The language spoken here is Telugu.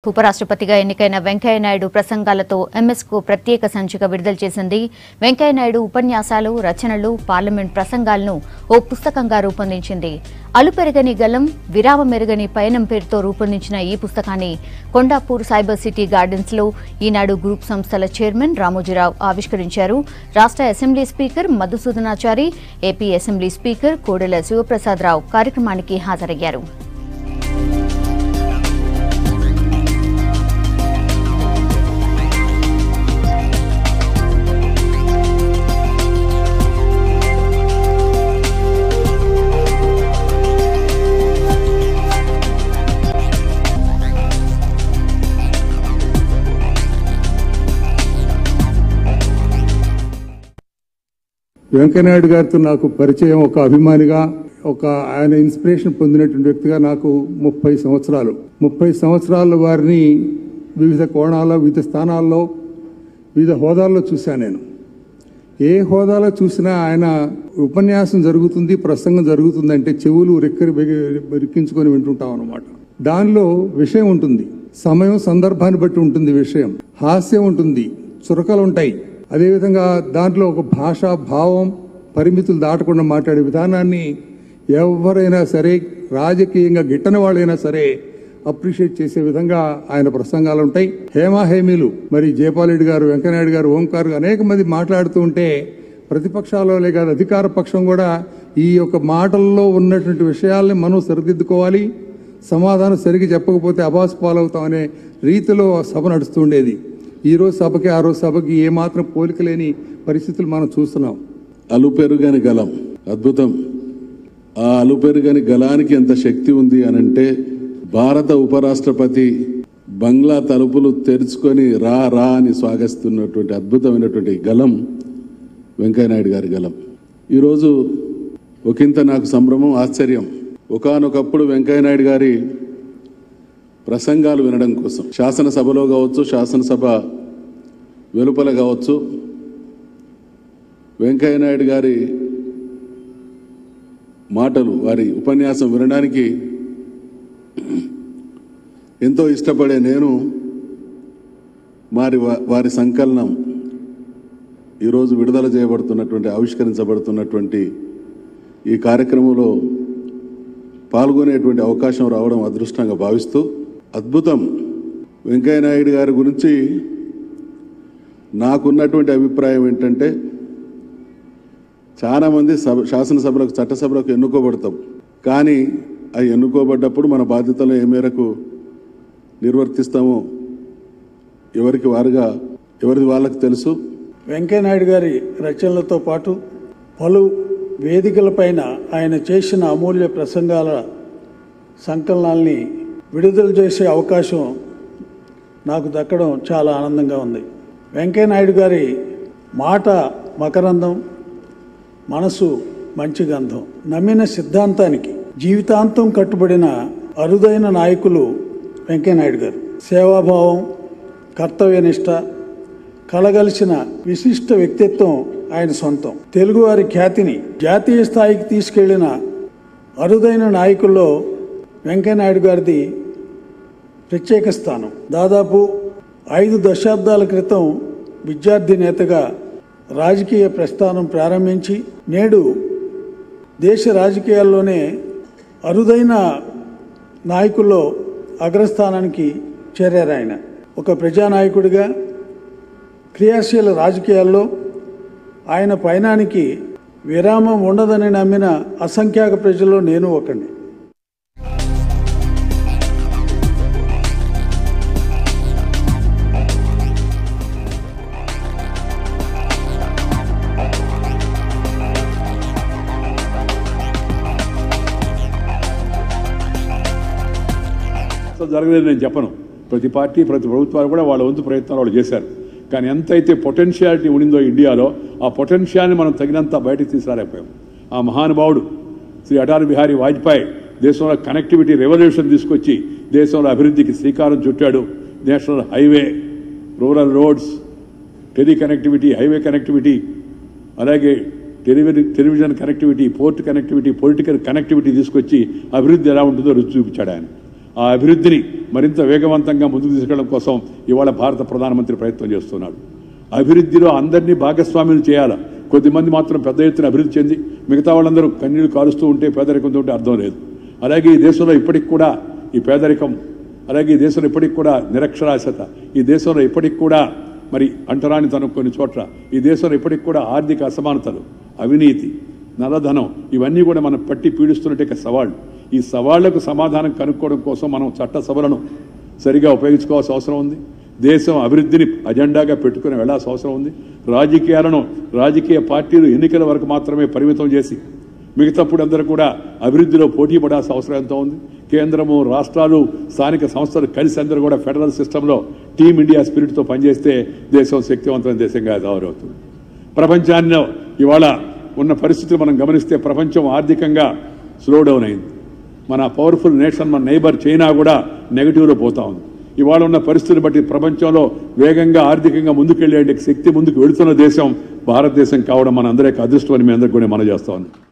ఉపరాష్ట్రపతిగా ఎన్నికైన వెంకయ్య నాయుడు ప్రసంగాలతో ఎంఎస్కు ప్రత్యేక సంచిక విడుదల చేసింది. వెంకయ్య నాయుడు ఉపన్యాసాలు, రచనలు, పార్లమెంట్ ప్రసంగాలను ఓ పుస్తకంగా రూపొందించింది. అలుపెరగని గలం, విరామమెరగని పయనం పేరుతో రూపొందించిన ఈ పుస్తకాన్ని కొండాపూర్ సైబర్ సిటీ గార్డెన్స్ లో ఈనాడు గ్రూప్ సంస్థల చైర్మన్ రామోజీరావు ఆవిష్కరించారు. రాష్ట్ర assembly speaker Madhusudhanachari, AP assembly speaker Kodela Siva Prasada Rao కార్యక్రమానికి హాజరయ్యారు. వెంకయ్యనాయుడు గారితో నాకు పరిచయం ఒక అభిమానిగా, ఆయన ఇన్స్పిరేషన్ పొందినటువంటి వ్యక్తిగా నాకు 30 సంవత్సరాల వారిని వివిధ కోణాల్లో, వివిధ స్థానాల్లో, వివిధ హోదాల్లో చూశాను. నేను ఏ హోదాలో చూసినా ఆయన ఉపన్యాసం జరుగుతుంది, ప్రసంగం జరుగుతుందంటే చెవులు రెక్కించుకొని వింటుంటాం అన్నమాట. దానిలో విషయం ఉంటుంది, సమయం సందర్భాన్ని బట్టి ఉంటుంది, విషయం హాస్యం ఉంటుంది, చురకలు ఉంటాయి. అదేవిధంగా దాంట్లో ఒక భాషా భావం పరిమితులు దాటకుండా మాట్లాడే విధానాన్ని ఎవరైనా సరే, రాజకీయంగా గిట్టని వాళ్ళైనా సరే అప్రిషియేట్ చేసే విధంగా ఆయన ప్రసంగాలు ఉంటాయి. హేమాహేమీలు మరి జయపాల్ గారు, వెంకయ్యనాయుడు గారు, ఓంకార్ అనేక మంది మాట్లాడుతూ ఉంటే ప్రతిపక్షాలలో కాదు అధికార పక్షం కూడా ఈ యొక్క మాటల్లో ఉన్నటువంటి విషయాల్ని మనం సరిదిద్దుకోవాలి, సమాధానం సరిగ్గా చెప్పకపోతే అబాసు పాలవుతాం అనే రీతిలో సభ నడుస్తూ ఉండేది. ఈ రోజు సభకి ఆ రోజు సభకి ఏమాత్రం పోలిక లేని పరిస్థితులు మనం చూస్తున్నాం. అలుపెరుగని గలం అద్భుతం. ఆ అలుపెరుగని గలానికి ఎంత శక్తి ఉంది అనంటే, భారత ఉపరాష్ట్రపతి బంగ్లా తలుపులు తెరుచుకొని రా రా అని స్వాగతిస్తున్నటువంటి అద్భుతమైనటువంటి గలం వెంకయ్యనాయుడు గారి గలం. ఈరోజు ఒకంత నాకు సంభ్రమం, ఆశ్చర్యం. ఒకానొకప్పుడు వెంకయ్యనాయుడు గారి ప్రసంగాలు వినడం కోసం శాసనసభలో కావచ్చు, శాసనసభ వెలుపల కావచ్చు, వెంకయ్యనాయుడు గారి మాటలు, వారి ఉపన్యాసం వినడానికి ఎంతో ఇష్టపడే నేను వారి సంకలనం ఈరోజు విడుదల చేయబడుతున్నటువంటి, ఆవిష్కరించబడుతున్నటువంటి ఈ కార్యక్రమంలో పాల్గొనేటువంటి అవకాశం రావడం అదృష్టంగా భావిస్తూ, అద్భుతం. వెంకయ్యనాయుడు గారి గురించి నాకున్నటువంటి అభిప్రాయం ఏంటంటే, చాలామంది శాసనసభలకు, చట్టసభలకు ఎన్నుకోబడతాం. కానీ అవి ఎన్నుకోబడ్డప్పుడు మన బాధ్యతలు ఏ మేరకు నిర్వర్తిస్తామో ఎవరిది వాళ్ళకి తెలుసు. వెంకయ్యనాయుడు గారి రచనలతో పాటు పలు వేదికలపైన ఆయన చేసిన అమూల్య ప్రసంగాల సంకలనాల్ని విడుదల చేసే అవకాశం నాకు దక్కడం చాలా ఆనందంగా ఉంది. వెంకయ్యనాయుడు గారి మాట మకరందం, మనసు మంచి గంధం. నమ్మిన సిద్ధాంతానికి జీవితాంతం కట్టుబడిన అరుదైన నాయకులు వెంకయ్యనాయుడు గారు. సేవాభావం, కర్తవ్యనిష్ట కలగలిసిన విశిష్ట వ్యక్తిత్వం ఆయన సొంతం. తెలుగువారి ఖ్యాతిని జాతీయ స్థాయికి తీసుకెళ్లిన అరుదైన నాయకుల్లో వెంకయ్యనాయుడు గారిది ప్రత్యేక స్థానం. దాదాపు 5 దశాబ్దాల క్రితం విద్యార్థి నేతగా రాజకీయ ప్రస్థానం ప్రారంభించి నేడు దేశ రాజకీయాల్లోనే అరుదైన నాయకుల్లో అగ్రస్థానానికి చేరారు. ఆయన ఒక ప్రజానాయకుడిగా క్రియాశీల రాజకీయాల్లో ఆయన పయనానికి విరామం ఉండదని నమ్మిన అసంఖ్యాక ప్రజల్లో నేను ఒకడిని. జరగలేదు నేను చెప్పను. ప్రతి పార్టీ, ప్రతి ప్రభుత్వాలు కూడా వాళ్ళ వంతు ప్రయత్నాలు వాళ్ళు చేశారు. కానీ ఎంతైతే పొటెన్షియాలిటీ ఉండిందో ఇండియాలో, ఆ పొటెన్షియాల్ని మనం తగినంత బయటకు తీసుకురాలేకపోయాం. ఆ మహానుభావుడు శ్రీ అటల్ బిహారీ వాజ్పేయి దేశంలో కనెక్టివిటీ రెవల్యూషన్ తీసుకొచ్చి దేశంలో అభివృద్ధికి శ్రీకారం చుట్టాడు. National highway, rural roads, tele connectivity, highway connectivity, అలాగే television connectivity, port connectivity, political connectivity తీసుకొచ్చి అభివృద్ధి ఎలా ఉంటుందో రుచి చూపించాడు ఆయన. ఆ అభివృద్ధిని మరింత వేగవంతంగా ముందుకు తీసుకెళ్లడం కోసం ఇవాళ భారత ప్రధానమంత్రి ప్రయత్నం చేస్తున్నాడు. అభివృద్ధిలో అందరినీ భాగస్వామ్యం చేయాలి. కొద్దిమంది మాత్రం పెద్ద ఎత్తున అభివృద్ధి చెంది మిగతా వాళ్ళందరూ కన్నీళ్లు కారుస్తూ ఉంటే పేదరికంతో ఉంటే అర్థం లేదు. అలాగే ఈ దేశంలో ఇప్పటికి కూడా ఈ పేదరికం, అలాగే ఈ దేశంలో ఇప్పటికి కూడా నిరక్షరాస్యత, ఈ దేశంలో ఇప్పటికి కూడా మరి అంటరానితనం కొన్ని చోట్ల, ఈ దేశంలో ఇప్పటికి కూడా ఆర్థిక అసమానతలు, అవినీతి, నల్లధనం ఇవన్నీ కూడా మనం పట్టి పీడిస్తున్నట్టే సవాళ్ళు. ఈ సవాళ్లకు సమాధానం కనుక్కోవడం కోసం మనం చట్టసభలను సరిగా ఉపయోగించుకోవాల్సిన అవసరం ఉంది. దేశం అభివృద్ధిని అజెండాగా పెట్టుకుని వెళ్లాల్సిన అవసరం ఉంది. రాజకీయాలను రాజకీయ పార్టీలు ఎన్నికల వరకు మాత్రమే పరిమితం చేసి మిగతాప్పుడు అందరూ కూడా అభివృద్ధిలో పోటీ పడాల్సిన అవసరం ఎంతో ఉంది. కేంద్రము, రాష్ట్రాలు, స్థానిక సంస్థలు కలిసి అందరూ కూడా ఫెడరల్ సిస్టంలో టీమ్ ఇండియా స్పిరిట్తో పనిచేస్తే దేశం శక్తివంతమైన దేశంగా తయారవుతుంది. ప్రపంచాన్ని ఇవాళ ఉన్న పరిస్థితులు మనం గమనిస్తే ప్రపంచం ఆర్థికంగా స్లో డౌన్ అయింది. మన పవర్ఫుల్ నేషన్, మన నైబర్ చైనా కూడా నెగిటివ్లో పోతా ఉంది. ఇవాళ ఉన్న పరిస్థితులు బట్టి ప్రపంచంలో వేగంగా ఆర్థికంగా ముందుకెళ్లే శక్తి ముందుకు వెళుతున్న దేశం భారతదేశం కావడం మన అందరికీ అదృష్టం అని మీ అందరికీ కూడా మనం చేస్తా ఉన్నాం.